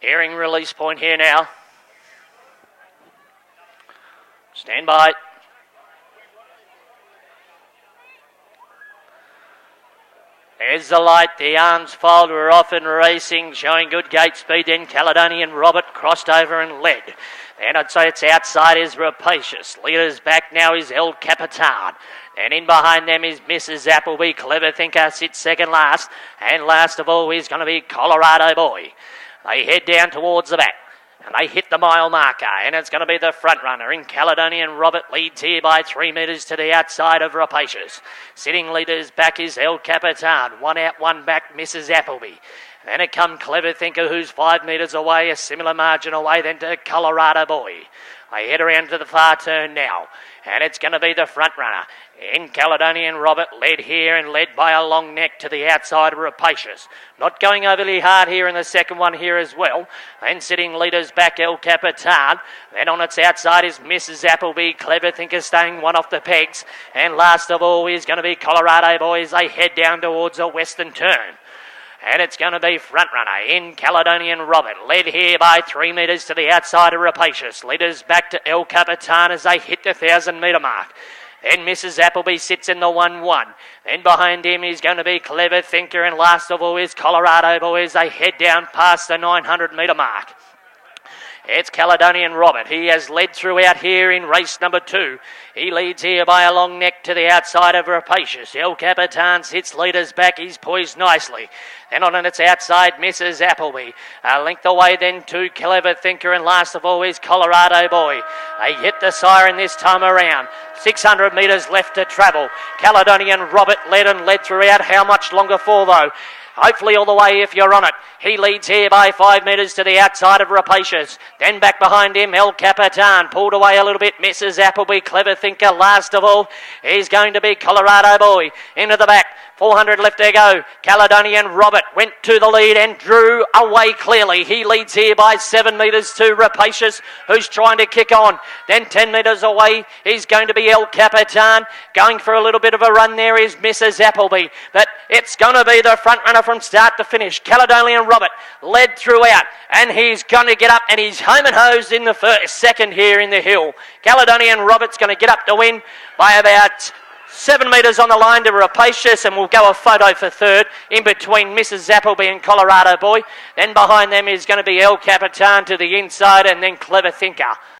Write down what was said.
Airing release point here now. Stand by. There's the light, the arms fold, we're off and racing, showing good gate speed. Then Caledonian Robert crossed over and led. Then I'd say it's outside is Rapacious. Leaders back now is El Capitan. Then in behind them is Mrs. Appleby. Clever Thinker sits second last. And last of all is going to be Colorado Boy. They head down towards the back. And they hit the mile marker, and it's going to be the front runner in Caledonian Robert. Leads here by 3 metres to the outside of Rapacious. Sitting leaders back is El Capitan. 1 out, 1 back, Mrs. Appleby. Then it come Clever Thinker, who's 5 metres away, a similar margin away then to Colorado Boy. They head around to the far turn now, and it's going to be the front runner in Caledonian Robert, led here and led by a long neck to the outside of Rapacious. Not going overly hard here in the second one here as well. Then sitting leaders back El Capitan. Then on its outside is Mrs. Appleby. Clever Thinker staying one off the pegs. And last of all is going to be Colorado Boy as they head down towards a western turn. And it's going to be front runner in Caledonian Robert, led here by 3 metres to the outside of Rapacious. Leaders back to El Capitan as they hit the 1,000-metre mark. Then Mrs. Appleby sits in the 1-1. Then behind him is going to be Clever Thinker, and last of all is Colorado Boy as they head down past the 900-metre mark. It's Caledonian Robert. He has led throughout here in race number 2. He leads here by a long neck to the outside of Rapacious. El Capitan sits leaders back. He's poised nicely. Then on its outside, Mrs. Appleby. A length away then to Clever Thinker, and last of all is Colorado Boy. They hit the siren this time around. 600 metres left to travel. Caledonian Robert led throughout. How much longer for though? Hopefully all the way if you're on it. He leads here by 5 metres to the outside of Rapacious. Then back behind him, El Capitan. Pulled away a little bit, Mrs. Appleby. Clever Thinker. Last of all is going to be Colorado Boy. Into the back. 400 left to go. Caledonian Robert went to the lead and drew away clearly. He leads here by 7 metres to Rapacious, who's trying to kick on. Then 10 metres away is going to be El Capitan. Going for a little bit of a run there is Mrs. Appleby. But it's going to be the front runner from start to finish. Caledonian Robert led throughout, and he's going to get up, and he's home and hosed in the second here in the hill. Caledonian Robert's going to get up to win by about 7 metres on the line to Rapacious, and we'll go a photo for third in between Mrs. Appleby and Colorado Boy. Then behind them is going to be El Capitan to the inside, and then Clever Thinker.